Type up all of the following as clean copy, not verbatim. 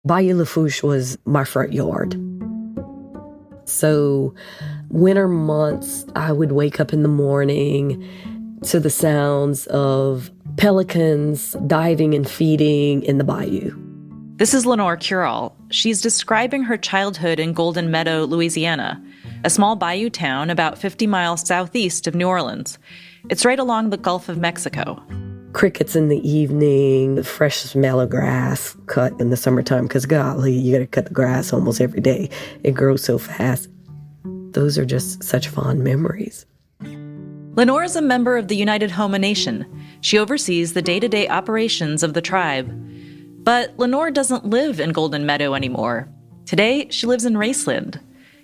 Bayou was my front yard. So winter months, I would wake up in the morning to the sounds of pelicans diving and feeding in the bayou. This is Lanor Curole. She's describing her childhood in Golden Meadow, Louisiana, a small bayou town about 50 miles southeast of New Orleans. It's right along the Gulf of Mexico. Crickets in the evening, the fresh smell of grass cut in the summertime, because golly, you got to cut the grass almost every day. It grows so fast. Those are just such fond memories. Lanor is a member of the United Houma Nation. She oversees the day-to-day operations of the tribe. But Lanor doesn't live in Golden Meadow anymore. Today, she lives in Raceland.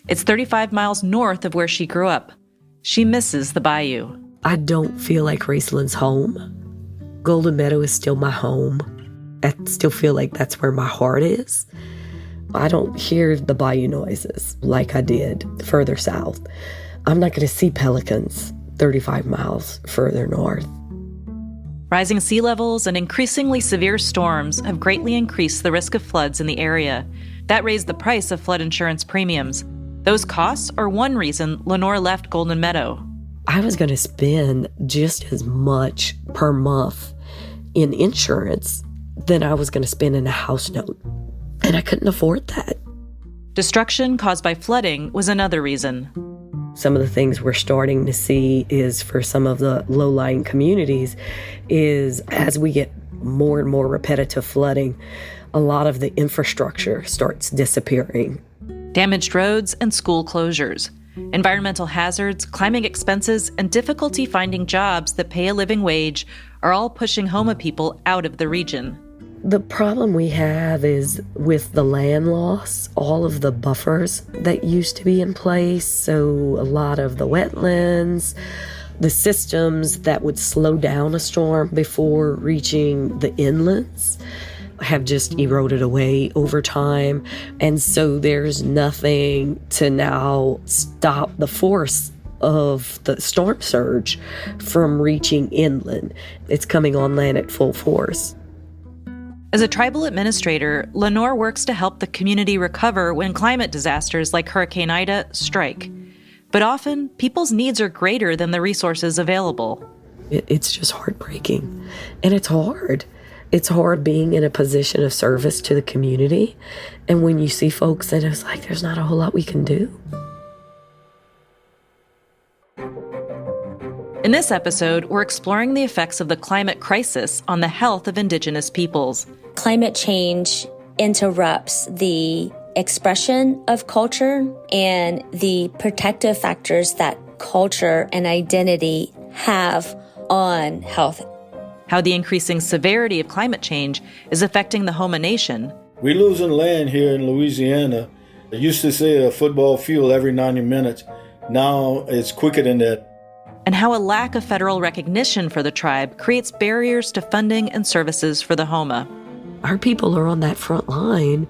It's 35 miles north of where she grew up. She misses the bayou. I don't feel like Raceland's home. Golden Meadow is still my home. I still feel like that's where my heart is. I don't hear the bayou noises like I did further south. I'm not going to see pelicans 35 miles further north. Rising sea levels and increasingly severe storms have greatly increased the risk of floods in the area. That raised the price of flood insurance premiums. Those costs are one reason Lanor left Golden Meadow. I was going to spend just as much per month in insurance than I was going to spend in a house note. And I couldn't afford that. Destruction caused by flooding was another reason. Some of the things we're starting to see is for some of the low-lying communities is as we get more and more repetitive flooding, a lot of the infrastructure starts disappearing. Damaged roads and school closures. Environmental hazards, climbing expenses, and difficulty finding jobs that pay a living wage are all pushing Houma people out of the region. The problem we have is with the land loss, all of the buffers that used to be in place, so a lot of the wetlands, the systems that would slow down a storm before reaching the inlands have just eroded away over time. And so there's nothing to now stop the force of the storm surge from reaching inland. It's coming on land at full force. As a tribal administrator, Lanor works to help the community recover when climate disasters like Hurricane Ida strike. But often, people's needs are greater than the resources available. It's just heartbreaking. And it's hard. It's hard being in a position of service to the community. And when you see folks, and it's like, there's not a whole lot we can do. In this episode, we're exploring the effects of the climate crisis on the health of Indigenous peoples. Climate change interrupts the expression of culture and the protective factors that culture and identity have on health. How the increasing severity of climate change is affecting the Houma Nation. We're losing land here in Louisiana. They used to say a football field every 90 minutes. Now it's quicker than that. And how a lack of federal recognition for the tribe creates barriers to funding and services for the Houma. Our people are on that front line,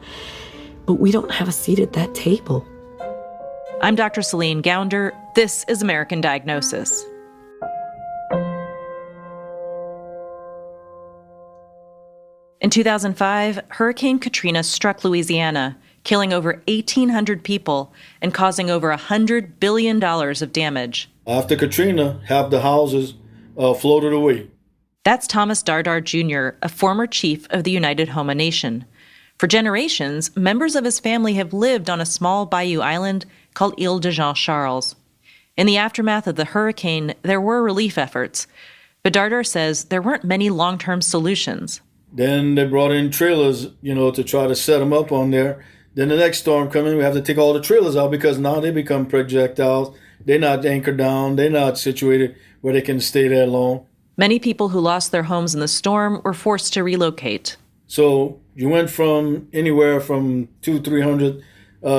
but we don't have a seat at that table. I'm Dr. Celine Gounder. This is American Diagnosis. In 2005, Hurricane Katrina struck Louisiana, killing over 1,800 people and causing over $100 billion of damage. After Katrina, half the houses floated away. That's Thomas Dardar Jr., a former chief of the United Houma Nation. For generations, members of his family have lived on a small bayou island called Ile de Jean-Charles. In the aftermath of the hurricane, there were relief efforts, but Dardar says there weren't many long-term solutions. Then they brought in trailers, to try to set them up on there. Then the next storm comes in, we have to take all the trailers out because now they become projectiles. They're not anchored down. They're not situated where they can stay that long. Many people who lost their homes in the storm were forced to relocate. So you went from anywhere from 200-300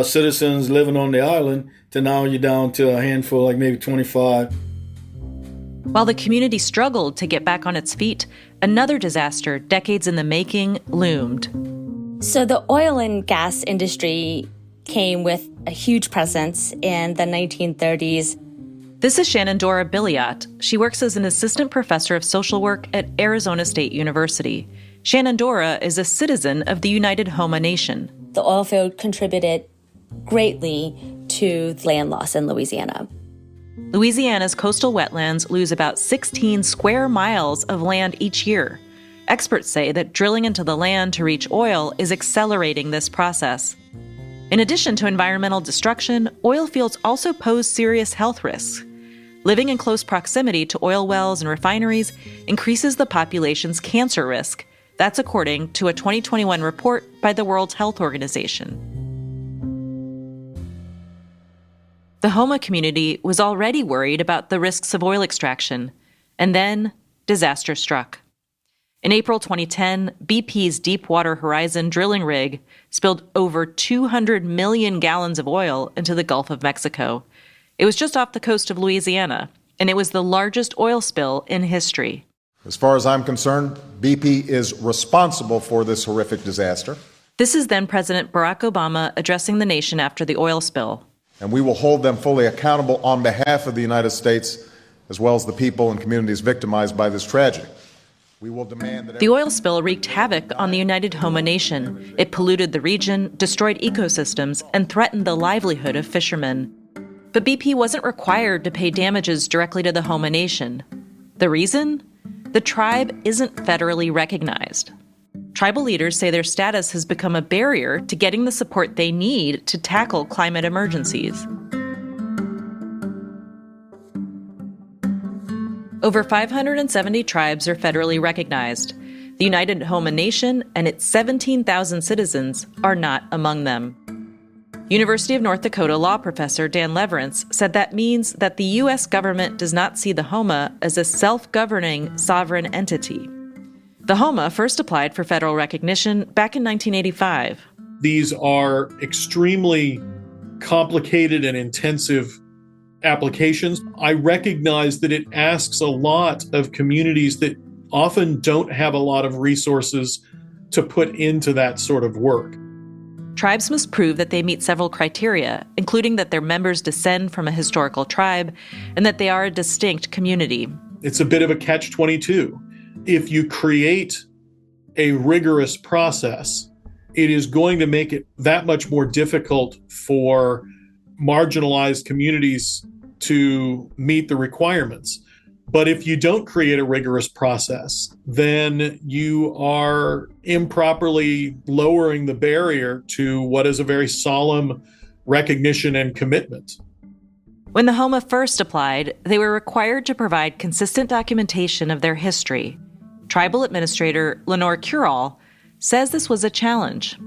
citizens living on the island to now you're down to a handful, like maybe 25. While the community struggled to get back on its feet, another disaster, decades in the making, loomed. So the oil and gas industry came with a huge presence in the 1930s. This is Shenandoah Billiot. She works as an assistant professor of social work at Arizona State University. Shenandoah is a citizen of the United Houma Nation. The oil field contributed greatly to land loss in Louisiana. Louisiana's coastal wetlands lose about 16 square miles of land each year. Experts say that drilling into the land to reach oil is accelerating this process. In addition to environmental destruction, oil fields also pose serious health risks. Living in close proximity to oil wells and refineries increases the population's cancer risk. That's according to a 2021 report by the World Health Organization. The Houma community was already worried about the risks of oil extraction, and then disaster struck. In April 2010, BP's Deepwater Horizon drilling rig spilled over 200 million gallons of oil into the Gulf of Mexico. It was just off the coast of Louisiana, and it was the largest oil spill in history. As far as I'm concerned, BP is responsible for this horrific disaster. This is then President Barack Obama addressing the nation after the oil spill. And we will hold them fully accountable on behalf of the United States, as well as the people and communities victimized by this tragedy. We will demand that the oil spill wreaked havoc on the United Houma Nation. It polluted the region, destroyed ecosystems, and threatened the livelihood of fishermen. But BP wasn't required to pay damages directly to the Houma Nation. The reason? The tribe isn't federally recognized. Tribal leaders say their status has become a barrier to getting the support they need to tackle climate emergencies. Over 570 tribes are federally recognized. The United Houma Nation and its 17,000 citizens are not among them. University of North Dakota law professor Dan Leverance said that means that the U.S. government does not see the Houma as a self-governing sovereign entity. The Houma first applied for federal recognition back in 1985. These are extremely complicated and intensive applications. I recognize that it asks a lot of communities that often don't have a lot of resources to put into that sort of work. Tribes must prove that they meet several criteria, including that their members descend from a historical tribe and that they are a distinct community. It's a bit of a catch-22. If you create a rigorous process, it is going to make it that much more difficult for marginalized communities to meet the requirements. But if you don't create a rigorous process, then you are improperly lowering the barrier to what is a very solemn recognition and commitment. When the Houma first applied, they were required to provide consistent documentation of their history. Tribal Administrator Lanor Curole says this was a challenge.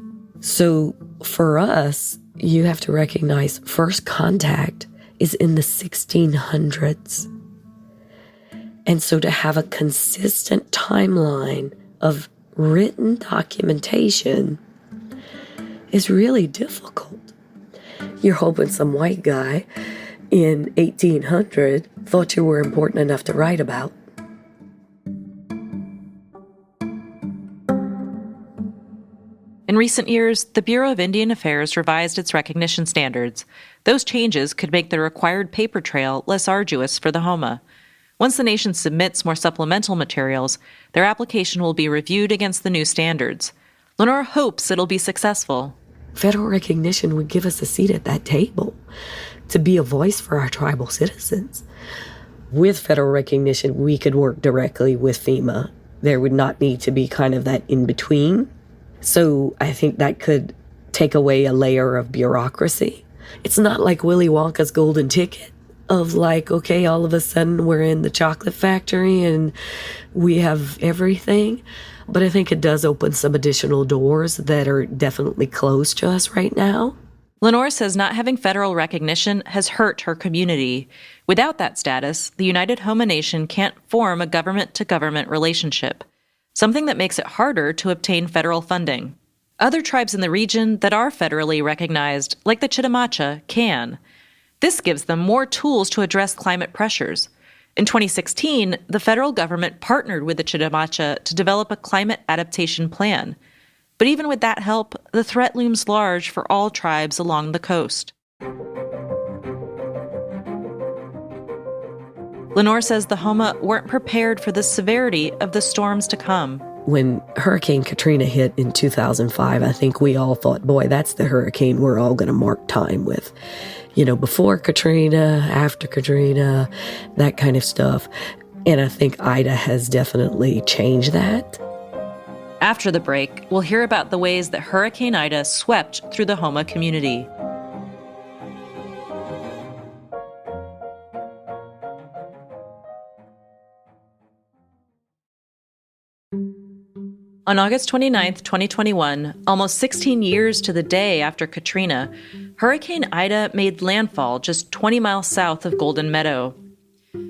So for us, you have to recognize first contact is in the 1600s. And so to have a consistent timeline of written documentation is really difficult. You're hoping some white guy in 1800 thought you were important enough to write about. In recent years, the Bureau of Indian Affairs revised its recognition standards. Those changes could make the required paper trail less arduous for the Houma. Once the nation submits more supplemental materials, their application will be reviewed against the new standards. Lenore hopes it'll be successful. Federal recognition would give us a seat at that table to be a voice for our tribal citizens. With federal recognition, we could work directly with FEMA. There would not need to be kind of that in-between. So I think that could take away a layer of bureaucracy. It's not like Willy Wonka's golden ticket of like, okay, all of a sudden we're in the chocolate factory and we have everything. But I think it does open some additional doors that are definitely closed to us right now. Lenore says not having federal recognition has hurt her community. Without that status, the United Houma Nation can't form a government-to-government relationship, something that makes it harder to obtain federal funding. Other tribes in the region that are federally recognized, like the Chitimacha, can. This gives them more tools to address climate pressures. In 2016, the federal government partnered with the Chitimacha to develop a climate adaptation plan. But even with that help, the threat looms large for all tribes along the coast. Lenore says the Houma weren't prepared for the severity of the storms to come. When Hurricane Katrina hit in 2005, I think we all thought, boy, that's the hurricane we're all going to mark time with. Before Katrina, after Katrina, that kind of stuff. And I think Ida has definitely changed that. After the break, we'll hear about the ways that Hurricane Ida swept through the Houma community. On August 29, 2021, almost 16 years to the day after Katrina, Hurricane Ida made landfall just 20 miles south of Golden Meadow.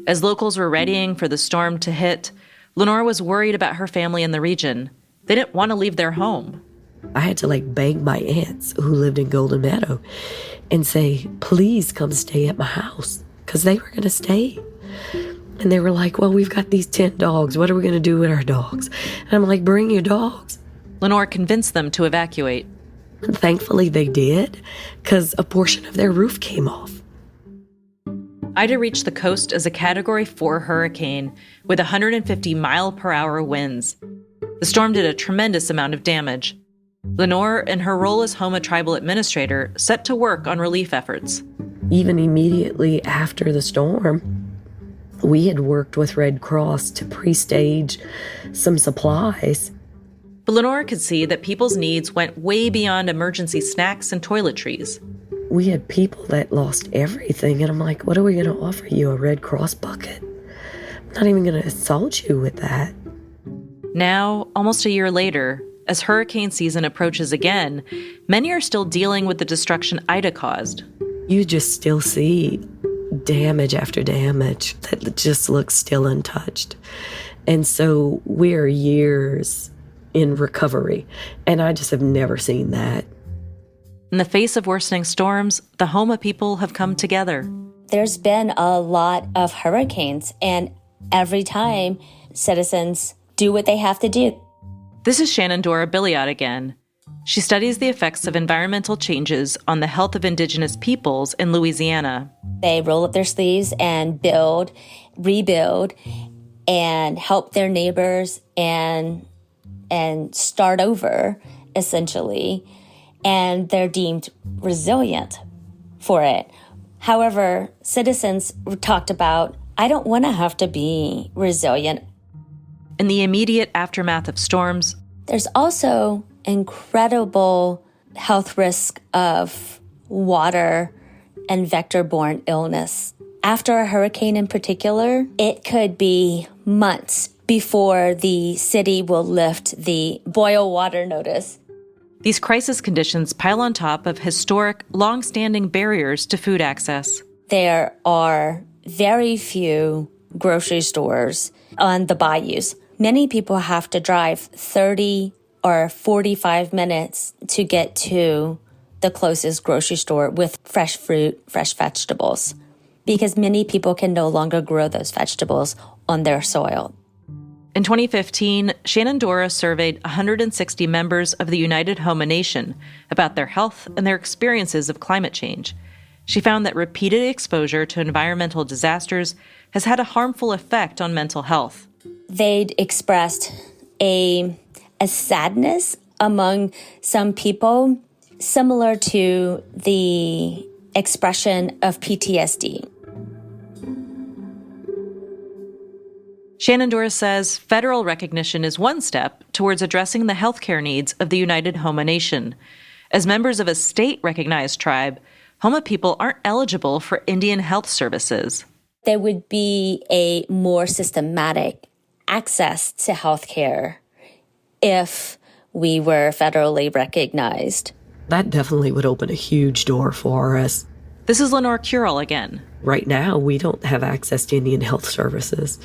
As locals were readying for the storm to hit, Lanor was worried about her family in the region. They didn't want to leave their home. I had to beg my aunts who lived in Golden Meadow and say, please come stay at my house, because they were going to stay. And they were like, well, we've got these 10 dogs. What are we going to do with our dogs? And I'm like, bring your dogs. Lanor convinced them to evacuate. And thankfully they did, because a portion of their roof came off. Ida reached the coast as a Category 4 hurricane with 150-mile-per-hour winds. The storm did a tremendous amount of damage. Lanor, in her role as Houma Tribal Administrator, set to work on relief efforts. Even immediately after the storm, we had worked with Red Cross to pre-stage some supplies. But Lanor could see that people's needs went way beyond emergency snacks and toiletries. We had people that lost everything, and I'm like, what are we going to offer you, a Red Cross bucket? I'm not even going to insult you with that. Now, almost a year later, as hurricane season approaches again, many are still dealing with the destruction Ida caused. You just still see damage after damage that just looks still untouched. And so we're years in recovery, and I just have never seen that. In the face of worsening storms, the Houma people have come together. There's been a lot of hurricanes, and every time citizens do what they have to do. This is Shannon Dora Billiot again. She studies the effects of environmental changes on the health of indigenous peoples in Louisiana. They roll up their sleeves and build, rebuild, and help their neighbors and start over, essentially. And they're deemed resilient for it. However, citizens talked about, I don't want to have to be resilient. In the immediate aftermath of storms, there's also incredible health risk of water and vector-borne illness. After a hurricane in particular, it could be months before the city will lift the boil water notice. These crisis conditions pile on top of historic, long-standing barriers to food access. There are very few grocery stores on the bayous. Many people have to drive 30 or 45 minutes to get to the closest grocery store with fresh fruit, fresh vegetables, because many people can no longer grow those vegetables on their soil. In 2015, Shannon Dora surveyed 160 members of the United Houma Nation about their health and their experiences of climate change. She found that repeated exposure to environmental disasters has had a harmful effect on mental health. They'd expressed a sadness among some people, similar to the expression of PTSD. Shannon Dora says federal recognition is one step towards addressing the healthcare needs of the United Houma Nation. As members of a state-recognized tribe, Houma people aren't eligible for Indian health services. There would be a more systematic access to healthcare if we were federally recognized. That definitely would open a huge door for us. This is Lanor Curole again. Right now, we don't have access to Indian health services.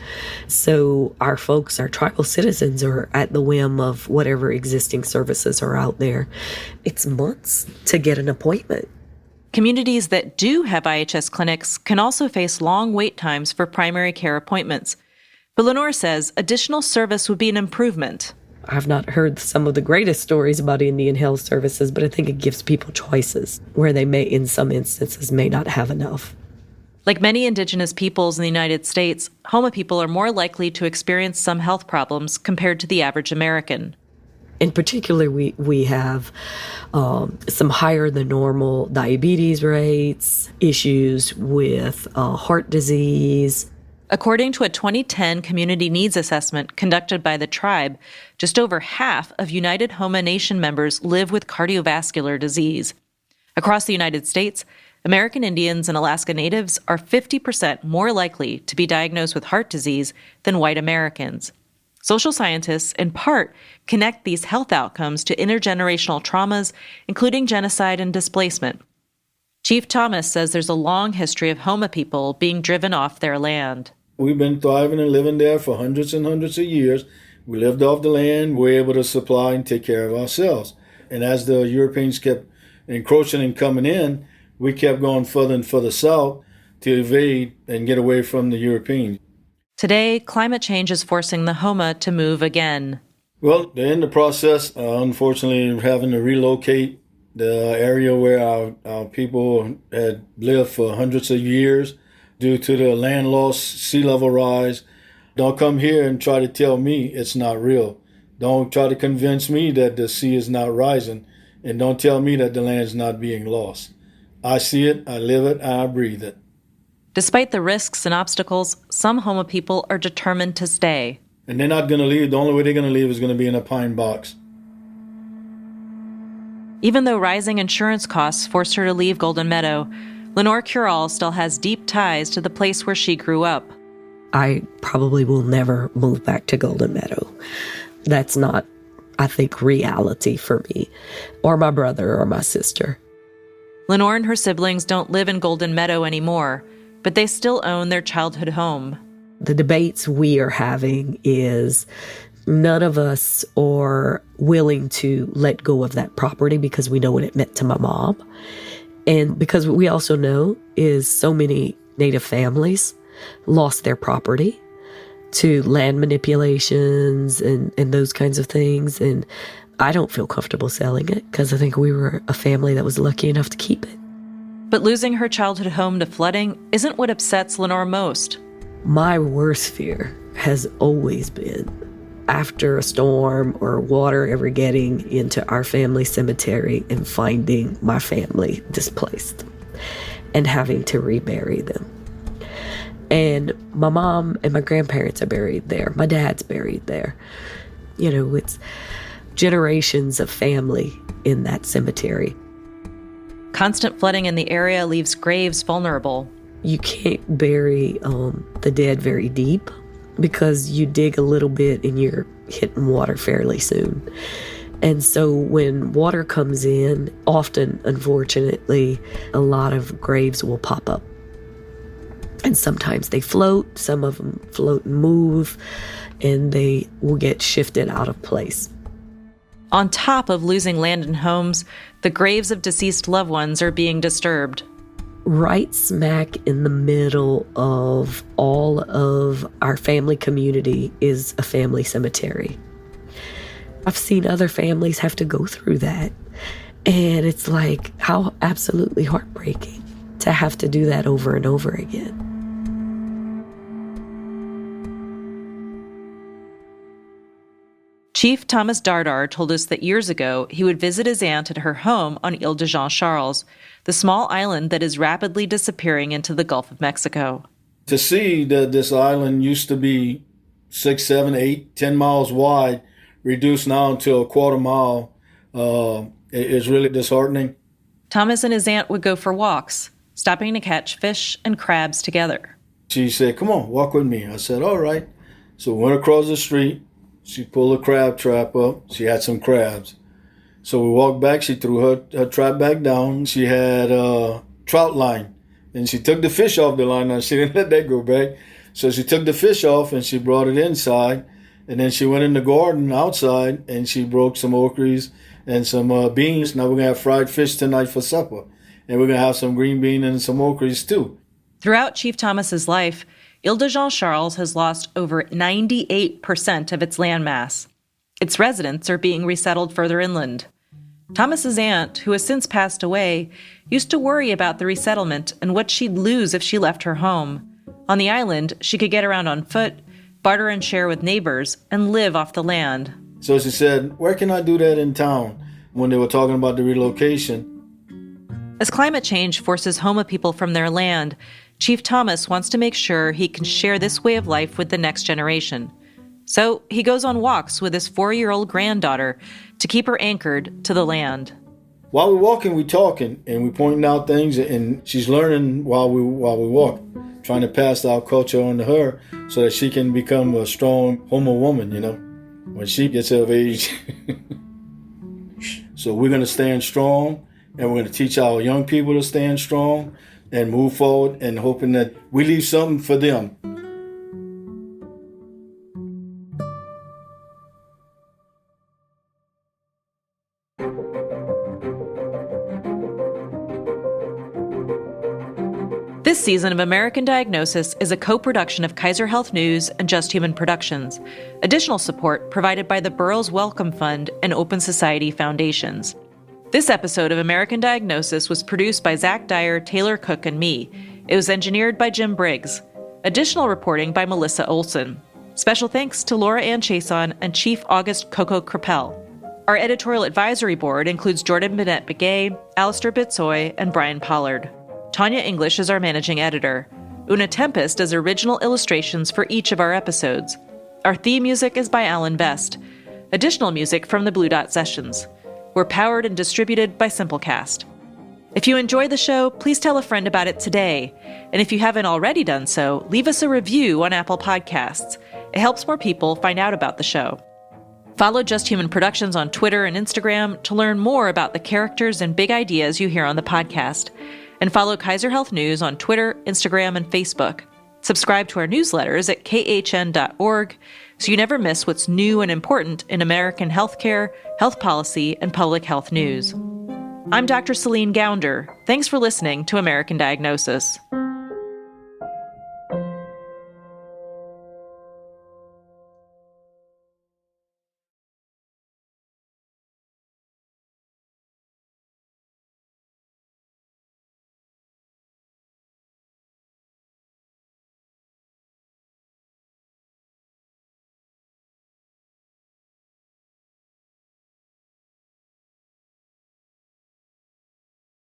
So our folks, our tribal citizens, are at the whim of whatever existing services are out there. It's months to get an appointment. Communities that do have IHS clinics can also face long wait times for primary care appointments. But Lanor says additional service would be an improvement. I've not heard some of the greatest stories about Indian health services, but I think it gives people choices where they may, in some instances, may not have enough. Like many indigenous peoples in the United States, Houma people are more likely to experience some health problems compared to the average American. In particular, we have some higher than normal diabetes rates, issues with heart disease. According to a 2010 community needs assessment conducted by the tribe, just over half of United Houma Nation members live with cardiovascular disease. Across the United States, American Indians and Alaska Natives are 50% more likely to be diagnosed with heart disease than white Americans. Social scientists, in part, connect these health outcomes to intergenerational traumas, including genocide and displacement. Chief Thomas says there's a long history of Houma people being driven off their land. We've been thriving and living there for hundreds and hundreds of years. We lived off the land. We were able to supply and take care of ourselves. And as the Europeans kept encroaching and coming in, we kept going further and further south to evade and get away from the Europeans. Today, climate change is forcing the Houma to move again. Well, they're in the process, unfortunately, having to relocate the area where our people had lived for hundreds of years due to the land loss, sea level rise. Don't come here and try to tell me it's not real. Don't try to convince me that the sea is not rising, and don't tell me that the land is not being lost. I see it, I live it, and I breathe it. Despite the risks and obstacles, some Houma people are determined to stay. And they're not going to leave. The only way they're going to leave is going to be in a pine box. Even though rising insurance costs forced her to leave Golden Meadow, Lanor Curole still has deep ties to the place where she grew up. I probably will never move back to Golden Meadow. That's not, I think, reality for me, or my brother or my sister. Lanor and her siblings don't live in Golden Meadow anymore, but they still own their childhood home. The debates we are having is none of us are willing to let go of that property because we know what it meant to my mom. And because what we also know is so many Native families lost their property to land manipulations and those kinds of things. And I don't feel comfortable selling it because I think we were a family that was lucky enough to keep it. But losing her childhood home to flooding isn't what upsets Lanor most. My worst fear has always been after a storm or water ever getting into our family cemetery and finding my family displaced and having to rebury them. And my mom and my grandparents are buried there. My dad's buried there. You know, it's generations of family in that cemetery. Constant flooding in the area leaves graves vulnerable. You can't bury the dead very deep because you dig a little bit and you're hitting water fairly soon. And so when water comes in, often, unfortunately, a lot of graves will pop up. And sometimes they float, some of them float and move, and they will get shifted out of place. On top of losing land and homes, the graves of deceased loved ones are being disturbed. Right smack in the middle of all of our family community is a family cemetery. I've seen other families have to go through that. And it's like, how absolutely heartbreaking to have to do that over and over again. Chief Thomas Dardar told us that years ago he would visit his aunt at her home on Ile de Jean Charles, the small island that is rapidly disappearing into the Gulf of Mexico. To see that this island used to be 6, 7, 8, 10 miles wide, reduced now to a quarter mile, is really disheartening. Thomas and his aunt would go for walks, stopping to catch fish and crabs together. She said, "Come on, walk with me." I said, "All right." So we went across the street. She pulled a crab trap up. She had some crabs. So we walked back. She threw her trap back down. She had a trout line. And she took the fish off the line. Now, she didn't let that go back. So she took the fish off and she brought it inside. And then she went in the garden outside and she broke some okras and some beans. Now we're going to have fried fish tonight for supper. And we're going to have some green bean and some okras too. Throughout Chief Thomas's life, Ile de Jean Charles has lost over 98% of its landmass. Its residents are being resettled further inland. Thomas's aunt, who has since passed away, used to worry about the resettlement and what she'd lose if she left her home. On the island, she could get around on foot, barter and share with neighbors, and live off the land. So she said, where can I do that in town? When they were talking about the relocation. As climate change forces Houma people from their land, Chief Thomas wants to make sure he can share this way of life with the next generation. So he goes on walks with his 4-year-old granddaughter to keep her anchored to the land. While we're walking, we're talking, and we're pointing out things, and she's learning while we walk, trying to pass our culture on to her so that she can become a strong Houma woman, when she gets of age. So we're going to stand strong, and we're going to teach our young people to stand strong and move forward, and hoping that we leave something for them. This season of American Diagnosis is a co-production of Kaiser Health News and Just Human Productions. Additional support provided by the Burroughs Wellcome Fund and Open Society Foundations. This episode of American Diagnosis was produced by Zach Dyer, Taylor Cook, and me. It was engineered by Jim Briggs. Additional reporting by Melissa Olson. Special thanks to Laura Ann Chason and Chief August Coco Crapel. Our editorial advisory board includes Jordan Bennett-Begay, Alistair Bitsoy, and Brian Pollard. Tanya English is our managing editor. Una Tempest does original illustrations for each of our episodes. Our theme music is by Alan Best. Additional music from the Blue Dot Sessions. We're powered and distributed by Simplecast. If you enjoy the show, please tell a friend about it today. And if you haven't already done so, leave us a review on Apple Podcasts. It helps more people find out about the show. Follow Just Human Productions on Twitter and Instagram to learn more about the characters and big ideas you hear on the podcast. And follow Kaiser Health News on Twitter, Instagram, and Facebook. Subscribe to our newsletters at khn.org so you never miss what's new and important in American healthcare, health policy, and public health news. I'm Dr. Celine Gounder. Thanks for listening to American Diagnosis.